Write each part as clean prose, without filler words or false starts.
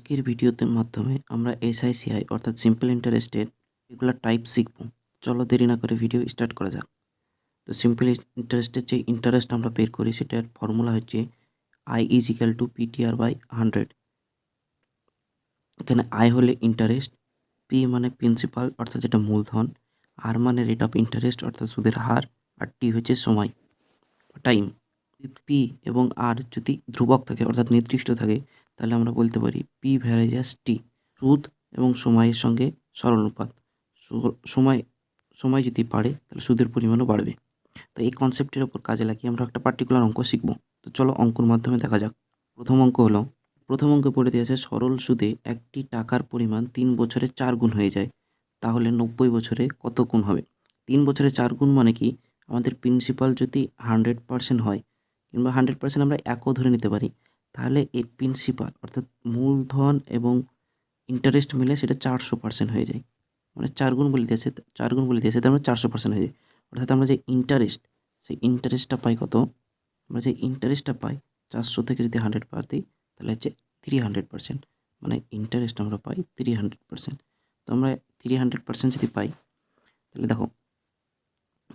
আজকের ভিডিওতে মাধ্যমে আমরা এসআইসিআই অর্থাৎ সিম্পল ইন্টারেস্টের এগুলা টাইপ শিখব। চলো দেরি না করে ভিডিও স্টার্ট করা যাক। তো সিম্পল ইন্টারেস্টের যে ইন্টারেস্ট আমরা বের করি সেটার ফর্মুলা হচ্ছে I is equal to PTR by 100। এখানে আই হলে ইন্টারেস্ট, পি মানে প্রিন্সিপাল অর্থাৎ যেটা মূলধন, আর মানে রেট অফ ইন্টারেস্ট অর্থাৎ সুদের হার, আর টি হচ্ছে সময় টাইম। পি এবং আর যদি ধ্রুবক থাকে অর্থাৎ নির্দিষ্ট থাকে তাহলে আমরা বলতে পারি পি ভ্যারিজাস টি। সুদ এবং সময়ের সঙ্গে সরলানুপাত। সময় সময় যদি বাড়ে তাহলে সুদের পরিমাণও বাড়বে। তো এই কনসেপ্টের ওপর কাজে লাগিয়ে আমরা একটা পার্টিকুলার অঙ্ক শিখব। তো চলো অঙ্কর মাধ্যমে দেখা যাক। প্রথম অঙ্ক বলে দিয়েছে সরল সুদে একটি টাকার পরিমাণ 3 বছরে 4 গুণ হয়ে যায়, তাহলে 90 বছরে কত গুণ হবে? 3 বছরে 4 গুণ মানে কি, আমাদের প্রিন্সিপাল যদি 100% হয় কিংবা 100% আমরা একও ধরে নিতে পারি, তাহলে এই প্রিন্সিপাল অর্থাৎ মূলধন এবং ইন্টারেস্ট মিলে সেটা 400% হয়ে যায়। মানে 4 গুণ বলে দিয়েছে, 4 গুণ বলে দিয়েছে, তার মানে 400% হয়ে যায়। অর্থাৎ আমরা যে ইন্টারেস্ট, সেই ইন্টারেস্টটা পাই কত? আমরা যে ইন্টারেস্টটা পাই 400 থেকে যদি 100 বাদ দিই তাহলে হচ্ছে 300%। মানে ইন্টারেস্ট আমরা পাই 300%। তো আমরা 300% যদি পাই তাহলে দেখো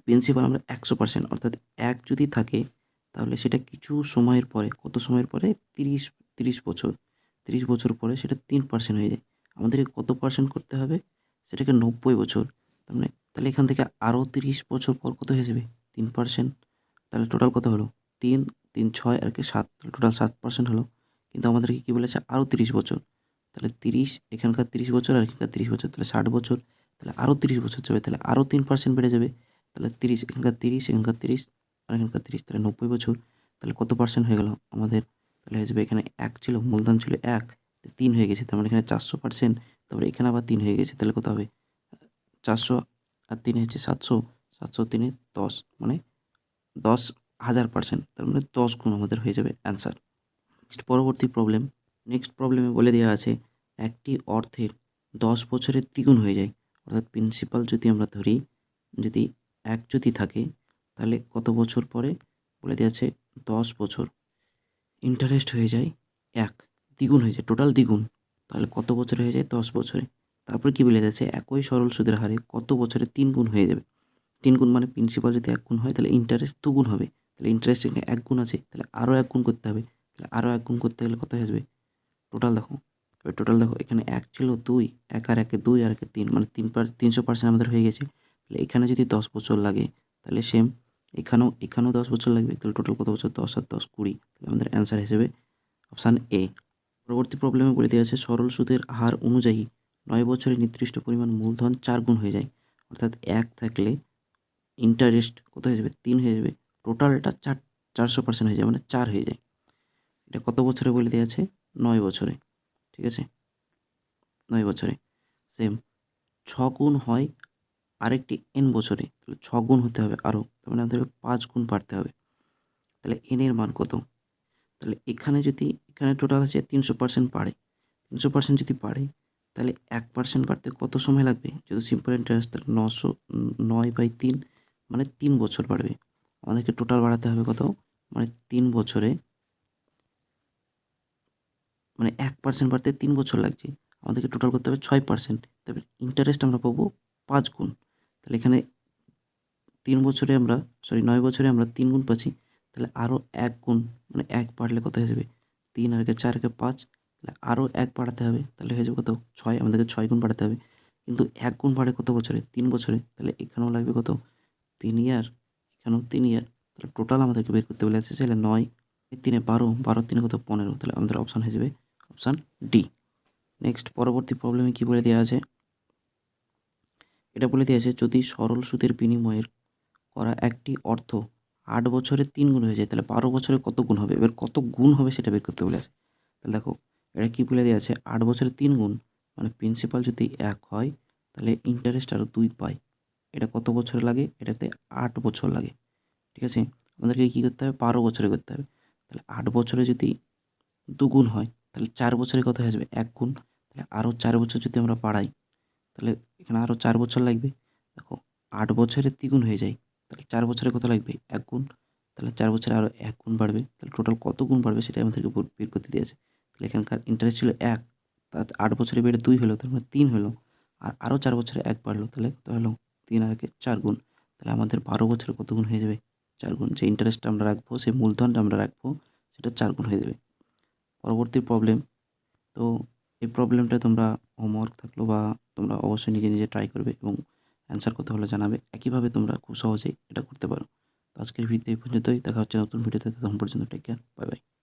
প্রিন্সিপাল আমরা 100% অর্থাৎ 1 যদি থাকে তাহলে সেটা কিছু সময়ের পরে, কত সময়ের পরে? 30 বছর। 30 বছর পরে সেটা 3% হয়ে যায়। আমাদেরকে কত পার্সেন্ট করতে হবে? সেটাকে 90 বছর। তার মানে তাহলে এখান থেকে আরও 30 বছর পর কত হয়ে যাবে? 3%। তাহলে টোটাল কত হলো? 3, 3, 6 আর কি 7, টোটাল 7% হলো। কিন্তু আমাদেরকে কী বলেছে? আরও 30 বছর। তাহলে 30, এখানকার 30 বছর আর এখানকার 30 বছর, তাহলে 60 বছর। তাহলে আরও 30 বছর যাবে, তাহলে আরও 3% বেড়ে যাবে। তাহলে 30, এখানকার 30, এখানকার 30 আর এখানকার 30, তাহলে 90 বছর। তাহলে কত পার্সেন্ট হয়ে গেল আমাদের? তাহলে হয়ে যাবে, এখানে 1 ছিল, মূলধন ছিল 1, 3 হয়ে গেছে, তার মানে এখানে 400%। তারপরে এখানে আবার 3 হয়ে গেছে, তাহলে কত হবে? 400 আর 3 হচ্ছে 700, 700 3 10, মানে 10,000%। তার মানে 10 গুণ আমাদের হয়ে যাবে অ্যান্সার। পরবর্তী নেক্সট প্রবলেমে বলে দেওয়া আছে একটি অর্থের 10 বছরের দ্বিগুণ হয়ে যায়। অর্থাৎ প্রিন্সিপাল যদি আমরা ধরি, যদি 1 যদি থাকে তাহলে কত বছর পরে? বলে দেওয়া আছে 10 বছর। ইন্টারেস্ট হয়ে যায় 1, দ্বিগুণ হয়ে যায়, টোটাল দ্বিগুণ। তাহলে কত বছরে হয়ে যায়? 10 বছরে। তারপর কি বলে দিয়েছে একই সরল সুদের হারে কত বছরে 3 গুণ হয়ে যাবে? 3 গুণ মানে প্রিন্সিপাল যদি 1 গুণ হয় তাহলে ইন্টারেস্ট 2 গুণ হবে। তাহলে ইন্টারেস্ট এখানে 1 গুণ আছে, তাহলে আরও 1 গুণ করতে হবে। তাহলে আরও 1 গুণ করতে গেলে কত হয়ে আসবে? টোটাল দেখো, এবার টোটাল দেখো, এখানে 1 ছিল 2, 1 আর 1 2 আর 1 3, মানে 300% আমাদের হয়ে গেছে। তাহলে এখানে যদি 10 বছর লাগে তাহলে সেম এখানেও 10 বছর লাগবে। তাহলে টোটাল কত বছর? 10 আর 10 20। তাহলে আমাদের অ্যান্সার হিসেবে অপশান এ। পরবর্তী প্রবলেমে বলে দেওয়া আছে সরল সুদের হার অনুযায়ী 9 বছরে নির্দিষ্ট পরিমাণ মূলধন 4 গুণ হয়ে যায়। অর্থাৎ 1 থাকলে ইন্টারেস্ট কত হয়ে যাবে? 3 হয়ে যাবে। টোটালটা 400% হয়ে যায়, মানে 4 হয়ে যায়। এটা কত বছরে বলে দেওয়া আছে? 9 বছরে। ঠিক আছে, 9 বছরে। সেম 6 গুণ হয় আরেকটি n বছরে, তাহলে 6 গুণ হতে হবে আরও, তার মানে আমাদেরকে 5 গুণ বাড়তে হবে। তাহলে n এর মান কত? তাহলে এখানে টোটাল আছে 300% বাড়ে। 300% যদি বাড়ে তাহলে 1% বাড়তে কত সময় লাগবে? যদি সিম্পল ইন্টারেস্ট, তাহলে 9/3, মানে 3 বছর বাড়বে। আমাদেরকে টোটাল বাড়াতে হবে কত? মানে 3 বছরে, মানে 1% বাড়তে 3 বছর লাগছে। আমাদেরকে টোটাল করতে হবে 6%। তারপরে ইন্টারেস্ট আমরা পাবো 5 গুণ। তাহলে এখানে 9 বছরে আমরা 3 গুণ পাচ্ছি। তাহলে আরও 1 গুণ, মানে 1 বাড়লে কত হয়ে যাবে? 3 আর 4 5, তাহলে আরও 1 বাড়াতে হবে, তাহলে হয়ে যাবে কত? 6, আমাদেরকে 6 গুণ বাড়াতে হবে। কিন্তু 1 গুণ বাড়ে কত বছরে? 3 বছরে। তাহলে এখানেও লাগবে কত? 3 ইয়ার, এখানেও 3 ইয়ার। তাহলে টোটাল আমাদেরকে বের করতে বলেছে তাহলে 9, 3 12, 12 3 কত? 15। তাহলে আমাদের অপশান হয়ে যাবে অপশান ডি। নেক্সট পরবর্তী প্রবলেমে কি বলে দেওয়া আছে? এটা বলে দেওয়া আছে যদি সরল সুদের বিনিময়ের করা একটি অর্থ 8 বছরে 3 গুণ হয়ে যায় তাহলে 12 বছরে কত গুণ হবে? এবার কত গুণ হবে সেটা বের করতে বলেছে। তাহলে দেখো, এটা কী বলে দেওয়া আছে? 8 বছরে 3 গুণ মানে প্রিন্সিপাল যদি 1 হয় তাহলে ইন্টারেস্ট আরও 2 পাই। এটা কত বছরে লাগে? এটাতে 8 বছর লাগে। ঠিক আছে, আমাদেরকে কী করতে হবে? 12 বছরে করতে হবে। তাহলে 8 বছরে যদি 2 গুণ হয় তাহলে 4 বছরে কত হয়ে যাবে? 1 গুণ। তাহলে আরও 4 বছর যদি আমরা বাড়াই তাহলে এখানে আরও 4 বছর লাগবে। দেখো 8 বছরে দ্বিগুণ হয়ে যায়, তাহলে 4 বছরে কত লাগবে? 1 গুণ। তাহলে 4 বছরে আরও 1 গুণ বাড়বে। তাহলে টোটাল কত গুণ বাড়বে সেটা আমাদেরকে বের করতে দিয়েছে। তাহলে এখানকার ইন্টারেস্ট ছিল 1, তার 8 বছরে বেড়ে 2 হলো, তার মানে 3 হলো। আর আরও 4 বছরে 1 বাড়লো, তাহলে কত হলো? 3 আর 1 4 গুণ। তাহলে আমাদের 12 বছরে কত গুণ হয়ে যাবে? 4 গুণ। যে ইন্টারেস্টটা আমরা রাখবো, সেই মূলধনটা আমরা রাখবো, সেটা 4 গুণ হয়ে যাবে। পরবর্তী প্রবলেম। তো এই প্রবলেমটা তোমরা হোমওয়ার্ক থাকলো বা তোমরা অবশ্যই নিজে নিজে ট্রাই করবে এবং অ্যান্সার কত হলো জানাবে। একইভাবে তোমরা খুব সহজেই এটা করতে পারো। তো আজকের ভিডিও এই পর্যন্তই। দেখা হচ্ছে নতুন ভিডিওতে। ততক্ষণ পর্যন্ত টেক কেয়ার। Bye bye.